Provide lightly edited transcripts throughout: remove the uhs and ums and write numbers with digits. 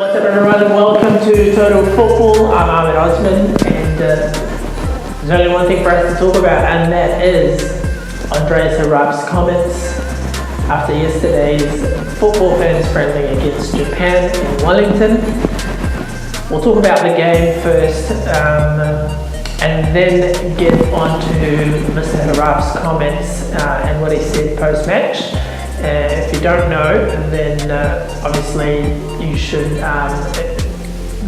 What's up everyone, welcome to Total Football. I'm Ahmed Osman and there's only one thing for us to talk about, and that is Andreas Heraf's comments after yesterday's football fans friendly against Japan in Wellington. We'll talk about the game first and then get on to Mr. Heraf's comments and what he said post-match. If you don't know, then obviously you should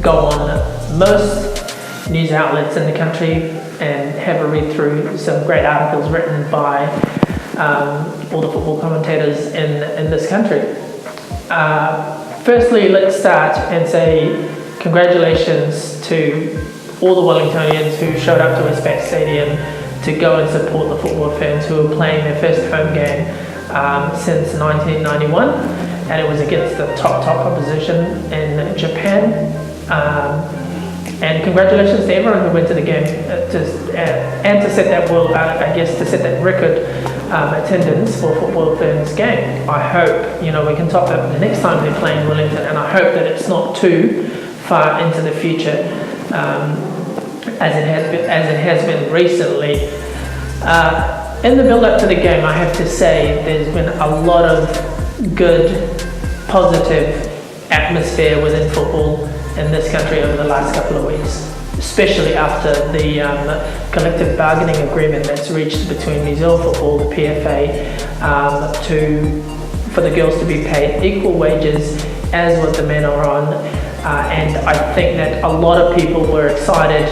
go on most news outlets in the country and have a read through some great articles written by all the football commentators in this country. Firstly, let's start and say congratulations to all the Wellingtonians who showed up to Westpac Stadium to go and support the football fans who were playing their first home game since 1991, and it was against the top opposition in Japan. And congratulations to everyone who went to the game and to set that to set that record attendance for football fans game. I hope we can top that the next time they play in Wellington, and I hope that it's not too far into the future as it has been recently. In the build-up to the game, I have to say there's been a lot of good, positive atmosphere within football in this country over the last couple of weeks, especially after the collective bargaining agreement that's reached between New Zealand Football, the PFA, for the girls to be paid equal wages as what the men are on. And I think that a lot of people were excited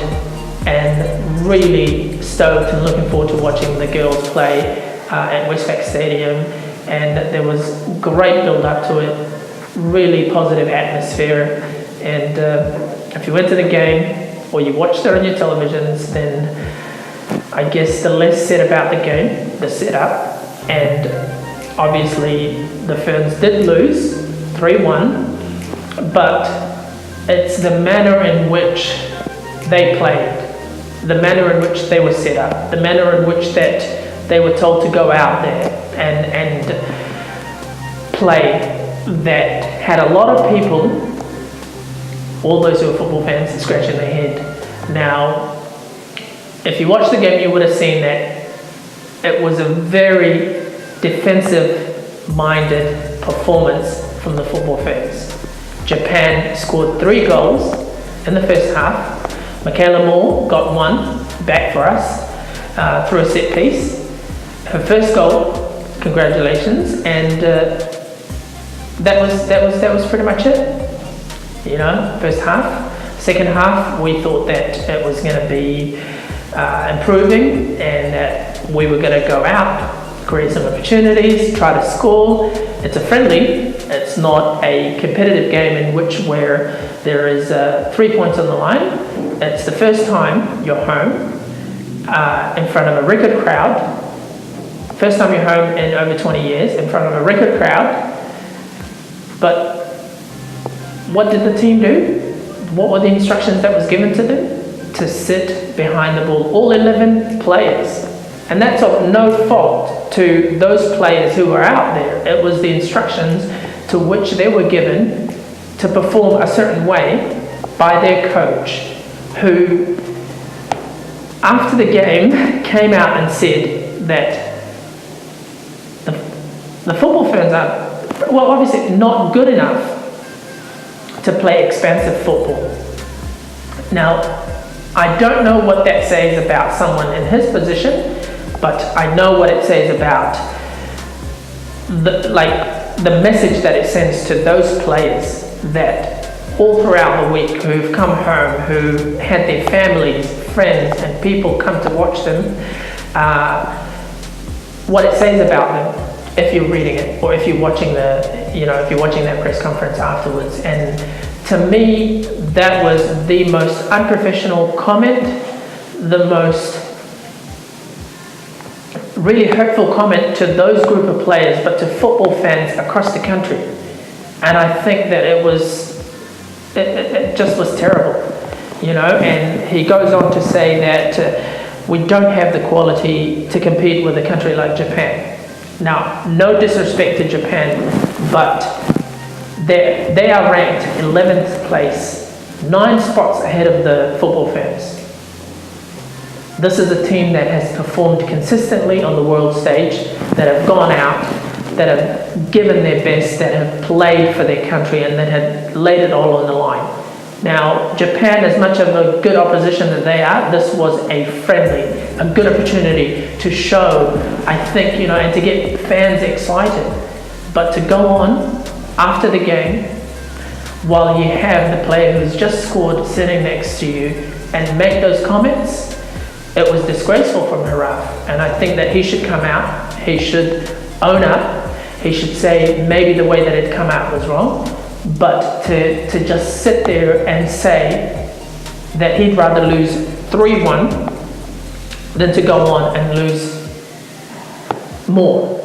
and really stoked and looking forward to watching the girls play at Westpac Stadium, and there was great build up to it, really positive atmosphere. And if you went to the game or you watched it on your televisions, then I guess the less said about the game, the setup, and obviously the Ferns did lose 3-1, but it's the manner in which they played, the manner in which they were set up, the manner in which that they were told to go out there and play, that had a lot of people, all those who are football fans, scratching their head. Now, if you watched the game, you would have seen that it was a very defensive-minded performance from the football fans. Japan scored 3 goals in the first half. Michaela Moore got one back for us through a set piece. Her first goal, congratulations, and that was pretty much it. First half. Second half, we thought that it was going to be improving, and that we were going to go out, create some opportunities, try to score. It's a friendly. It's not a competitive game in which where there is 3 points on the line. It's the first time you're home in front of a record crowd. First time you're home in over 20 years in front of a record crowd. But what did the team do? What were the instructions that was given to them? To sit behind the ball, all 11 players. And that's of no fault to those players who were out there. It was the instructions to which they were given to perform a certain way by their coach, who after the game came out and said that the football Ferns are, well, obviously not good enough to play expansive football. Now, I don't know what that says about someone in his position, but I know what it says about the message that it sends to those players that all throughout the week who've come home, who had their families, friends, and people come to watch them, what it says about them if you're reading it or if you're watching if you're watching that press conference afterwards. And to me, that was the most unprofessional comment, the most really hurtful comment to those group of players, but to football fans across the country. And I think that it just was terrible, and he goes on to say that we don't have the quality to compete with a country like Japan. Now, no disrespect to Japan, but They are ranked 11th place, 9 spots ahead of the football Ferns. This is a team that has performed consistently on the world stage, that have gone out, that have given their best, that have played for their country, and that have laid it all on the line. Now, Japan, as much of a good opposition that they are, this was a friendly, a good opportunity to show, I think, and to get fans excited. But to go on after the game, while you have the player who's just scored sitting next to you and make those comments, it was disgraceful from Heraf. And I think that he should come out, he should own up, he should say maybe the way that it come out was wrong. But to just sit there and say that he'd rather lose 3-1 than to go on and lose more.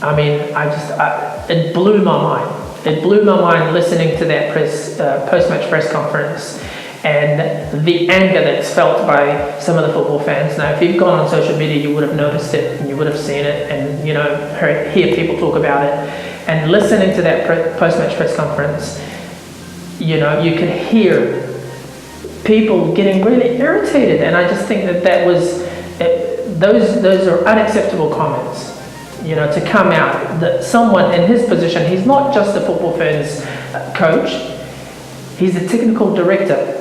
I mean, it blew my mind. It blew my mind listening to that post-match press conference and the anger that's felt by some of the football fans. Now, if you've gone on social media, you would have noticed it and you would have seen it and, hear people talk about it. And listening to that post-match press conference, you could hear people getting really irritated. And I just think those are unacceptable comments. To come out, that someone in his position, he's not just the football Ferns coach, he's the technical director.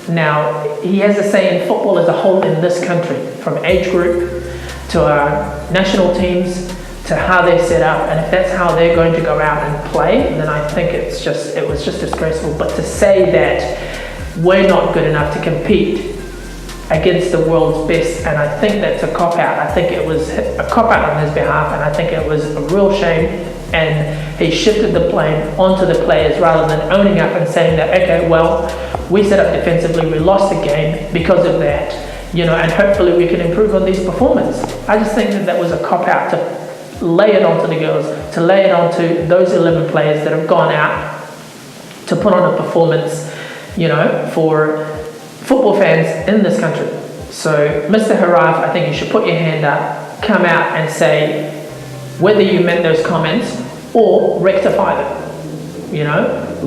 Now, he has a say in football as a whole in this country, from age group to our national teams, to how they're set up, and if that's how they're going to go out and play, then I think it was just disgraceful. But to say that we're not good enough to compete against the world's best, and I think that's a cop-out. I think it was a cop-out on his behalf, and I think it was a real shame, and he shifted the blame onto the players rather than owning up and saying that, okay, well, we set up defensively, we lost the game because of that, and hopefully we can improve on these performances. I just think that was a cop-out to lay it onto the girls, to lay it onto those 11 players that have gone out to put on a performance, for football fans in this country. So, Mr. Heraf, I think you should put your hand up, come out and say whether you meant those comments or rectify them.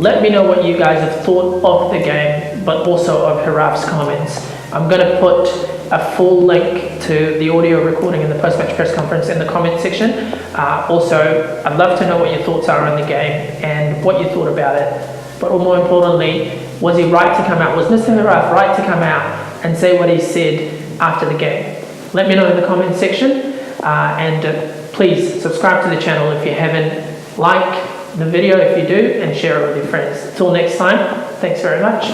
Let me know what you guys have thought of the game, but also of Heraf's comments. I'm going to put a full link to the audio recording in the post-match press conference in the comment section. Also, I'd love to know what your thoughts are on the game and what you thought about it. But more importantly, was he right to come out? Was Mr. Heraf right to come out and say what he said after the game? Let me know in the comment section. And please subscribe to the channel if you haven't. Like the video if you do, and share it with your friends. Till next time, thanks very much.